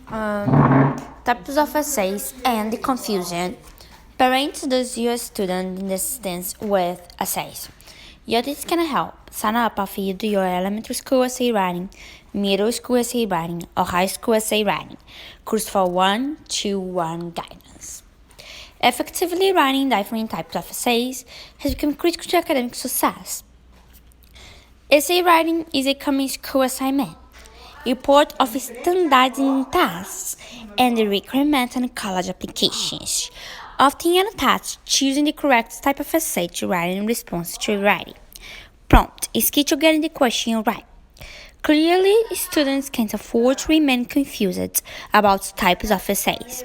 Types of essays and the confusion. Parents does your student in the distance with essays. Your tips can help. Sign up for your elementary school essay writing, middle school essay writing, or high school essay writing. Course for 1-2-1 guidance. Effectively writing different types of essays has become critical to academic success. Essay writing is a common school assignment, report of standardizing tasks, and the requirements and college applications. Often attached choosing the correct type of essay to write in response to writing. Prompt is key to getting the question right. Clearly, students can't afford to remain confused about types of essays.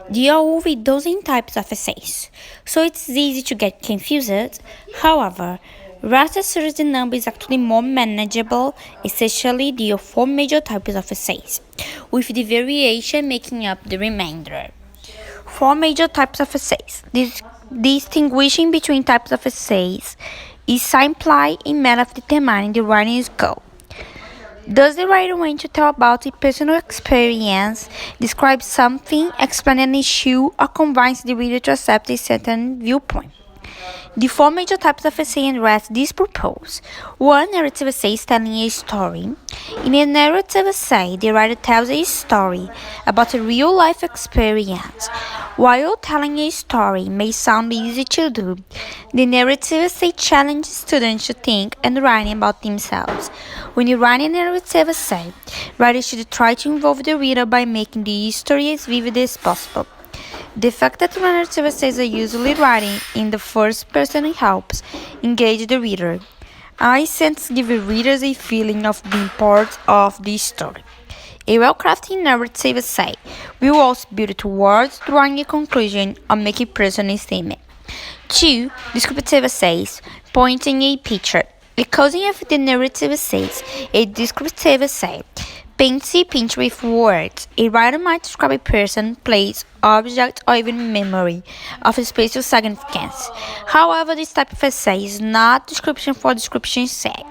There are over dozen types of essays, so it's easy to get confused. However, rest assured the number is actually more manageable, especially the four major types of essays, with the variation making up the remainder. Four major types of essays. Distinguishing between types of essays is simple in matter of determining the writing scope. Does the writer want to tell about a personal experience, describe something, explain an issue, or convince the reader to accept a certain viewpoint? The four major types of essay address this purpose. One, narrative essay is telling a story. In a narrative essay, the writer tells a story about a real life experience. While telling a story may sound easy to do, the narrative essay challenges students to think and write about themselves. When you write a narrative essay, writers should try to involve the reader by making the story as vivid as possible. The fact that narrative essays are usually written in the first person helps engage the reader. I sense give readers a feeling of being part of the story. A well-crafted narrative essay will also build towards drawing a conclusion or make a personal statement. 2. Descriptive essays, pointing a picture. The causing of the narrative essays, a descriptive essay, paints a picture with words. A writer might describe a person, place, object, or even memory of a spatial significance. However, this type of essay is not description for description's sake.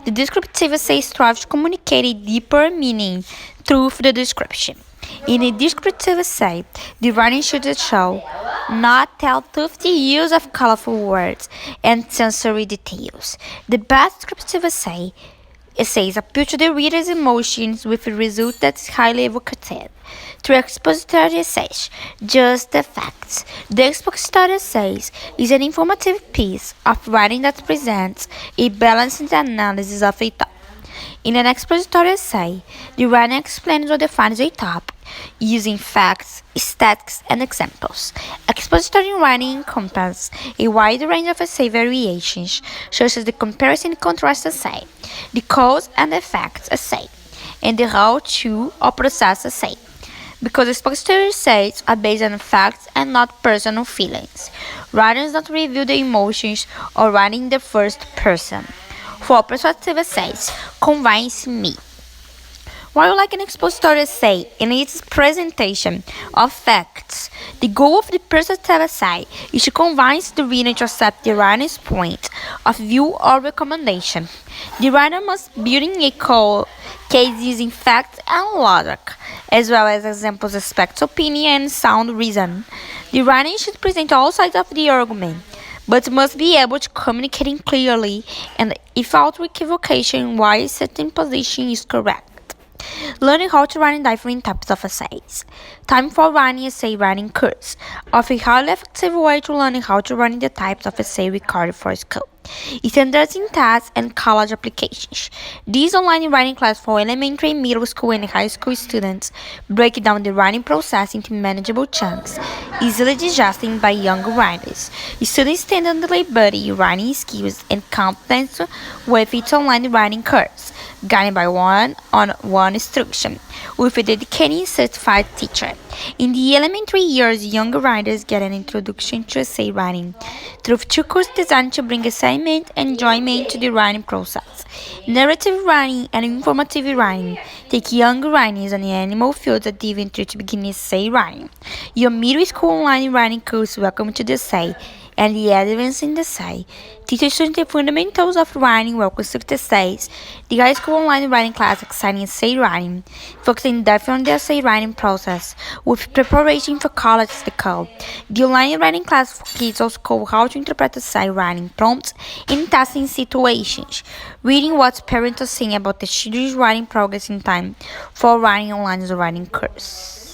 The descriptive essay strives to communicate a deeper meaning through the description. In a descriptive essay, the writing should show, not tell through the use of colorful words and sensory details. The best descriptive essays appeal to the reader's emotions with a result that is highly evocative. Through expository essays, just the facts. The expository essays is an informative piece of writing that presents a balanced analysis of a topic. In an expository essay, the writer explains or defines a topic using facts, stats, and examples. Expository writing encompasses a wide range of essay variations, such as the comparison and contrast essay, the cause and effects essay, and the how-to or process essay. Because expository essays are based on facts and not personal feelings, writers don't reveal the emotions or write in the first person. For persuasive essays, convince me. While like an expository essay in its presentation of facts, the goal of the persuasive essay is to convince the reader to accept the writer's point of view or recommendation. The writer must build in a case using facts and logic, as well as examples, aspects, opinion, and sound reason. The writing should present all sides of the argument, but must be able to communicate clearly and without equivocation why a certain position is correct. Learning how to write in different types of essays. Time for writing essay writing course. Of a highly effective way to learning how to write in the types of essay required for school. Standardizing tasks and college applications. This online writing class for elementary, middle school, and high school students break down the writing process into manageable chunks, easily digested by young writers. Students standardly buddy writing skills and confidence with its online writing course, guided by one-on-one instruction, with a dedicated certified teacher. In the elementary years, young writers get an introduction to essay writing through two courses designed to bring excitement and enjoyment to the writing process. Narrative writing and informative writing take young writers on the animal fields at adventure to begin essay writing. Your middle school online writing course welcome to the essay and the advance in the essay. Teach students the fundamentals of writing while construct essays. The high school online writing class exciting essay writing, focusing depth on the essay writing process with preparation for college to code. The online writing class for kids also cover how to interpret essay writing prompts in testing situations, reading what parents are saying about the students' writing progress in time for writing online writing course.